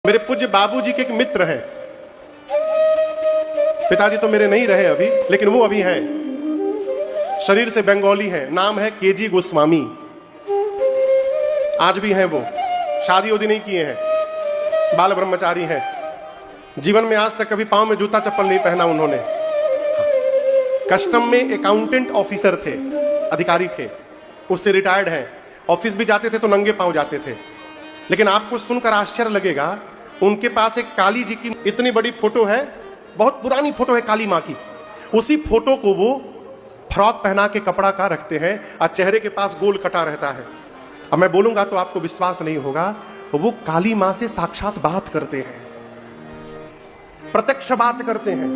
मेरे पूज्य बाबूजी के एक मित्र हैं। पिताजी तो मेरे नहीं रहे अभी, लेकिन वो अभी हैं। शरीर से बंगाली हैं। नाम है केजी गोस्वामी। आज भी हैं वो। शादी उदी नहीं किए हैं, बाल ब्रह्मचारी हैं। जीवन में आज तक कभी पांव में जूता चप्पल नहीं पहना उन्होंने। कस्टम में अकाउंटेंट ऑफिसर थे, अधिकारी थे, उससे रिटायर्ड हैं। ऑफिस भी जाते थे तो नंगे पांव जाते थे। लेकिन आपको सुनकर आश्चर्य लगेगा, उनके पास एक काली जी की इतनी बड़ी फोटो है, बहुत पुरानी फोटो है काली मां की। उसी फोटो को वो फ्रॉक पहना के कपड़ा का रखते हैं और चेहरे के पास गोल कटा रहता है। अब मैं बोलूंगा तो आपको विश्वास नहीं होगा, वो काली मां से साक्षात बात करते हैं, प्रत्यक्ष बात करते हैं।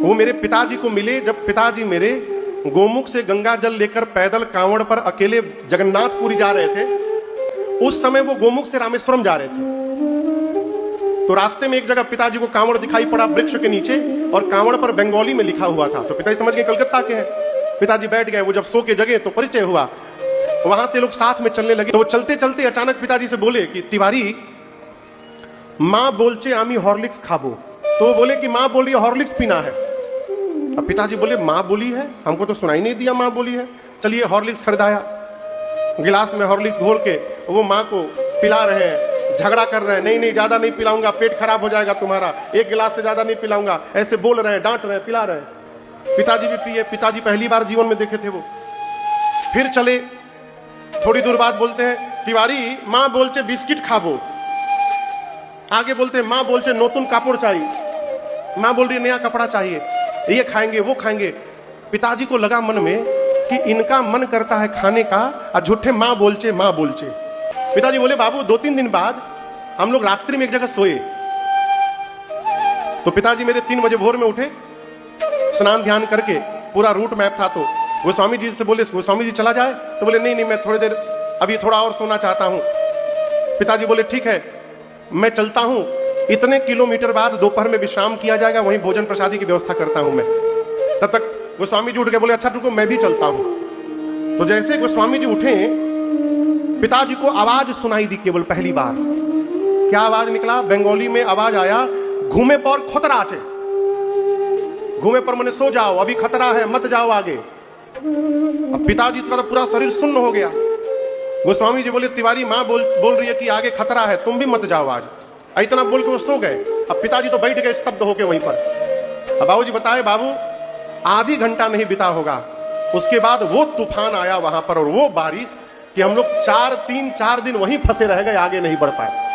वो मेरे पिताजी को मिले जब पिताजी मेरे गोमुख से गंगा जल लेकर पैदल कांवड़ पर अकेले जगन्नाथपुरी जा रहे थे। उस समय वो गोमुख से रामेश्वरम जा रहे थे। तो रास्ते में एक जगह पिताजी को कांवड़ दिखाई पड़ा वृक्ष के नीचे, और कांवड़ पर बंगाली में लिखा हुआ था। तो पिताजी समझ गए कलकत्ता के हैं। पिताजी बैठ गए। वो जब सो के जगे तो परिचय हुआ। वहां से लोग साथ में चलने लगे। तो वो चलते चलते अचानक पिताजी से बोले कि तिवारी, मां बोलचे आमी हॉर्लिक्स खाबो। तो वो बोले कि मां बोल रही है हॉर्लिक्स पीना है। अब पिताजी बोले मां बोली है, हमको तो सुनाई नहीं दिया मां बोली है। चलिए हॉर्लिक्स खरीदाया, गिलास में हॉर्लिक्स घोल के वो मां को पिला रहे हैं। झगड़ा कर रहे हैं, नहीं नहीं ज्यादा नहीं पिलाऊंगा, पेट खराब हो जाएगा तुम्हारा, एक गिलास से ज्यादा नहीं पिलाऊंगा। ऐसे बोल रहे हैं, डांट रहे हैं, पिला रहे हैं। पिताजी भी पिए। पिताजी पहली बार जीवन में देखे थे वो। फिर चले, थोड़ी दूर बाद बोलते हैं तिवारी मां बोलचे बिस्किट खाबो। आगे बोलते हैं मां बोलचे नोतुन कापड़ चाहिए। मां बोल रही नया कपड़ा चाहिए, ये खाएंगे वो खाएंगे। पिताजी को लगा मन में कि इनका मन करता है खाने का और झूठे मां बोलचे मां बोलचे। पिताजी बोले बाबू 2-3 दिन बाद हम लोग रात्रि में एक जगह सोए। तो पिताजी मेरे 3 बजे भोर में उठे, स्नान ध्यान करके, पूरा रूट मैप था। तो गोस्वामी जी से बोले गोस्वामी जी चला जाए। तो बोले नहीं नहीं, मैं थोड़ी देर अभी थोड़ा और सोना चाहता हूं। पिताजी बोले ठीक है मैं चलता हूं, इतने किलोमीटर बाद दोपहर में विश्राम किया जाएगा, वहीं भोजन प्रसादी की व्यवस्था करता हूं मैं। तब तक गोस्वामी जी उठ के बोले अच्छा रुको मैं भी चलता हूं। तो जैसे गोस्वामी जी उठे, पिताजी को आवाज सुनाई दी केवल पहली बार। क्या आवाज निकला? बंगाली में आवाज आया, घूमे पर खतरा है। घूमे पर मैंने सो जाओ, अभी खतरा है, मत जाओ आगे। अब पिताजी का तो पूरा शरीर सुन्न हो गया। गोस्वामी जी बोले तिवारी मां बोल रही है कि आगे खतरा है, तुम भी मत जाओ आज। इतना बोल के वो सो गए। अब पिताजी तो बैठ गए स्तब्ध होके वहीं पर। अब बाबूजी बताए बाबू आधी घंटा नहीं बिता होगा, उसके बाद वो तूफान आया वहां पर और वो बारिश कि हम लोग 4 दिन वहीं फंसे रह गए, आगे नहीं बढ़ पाए।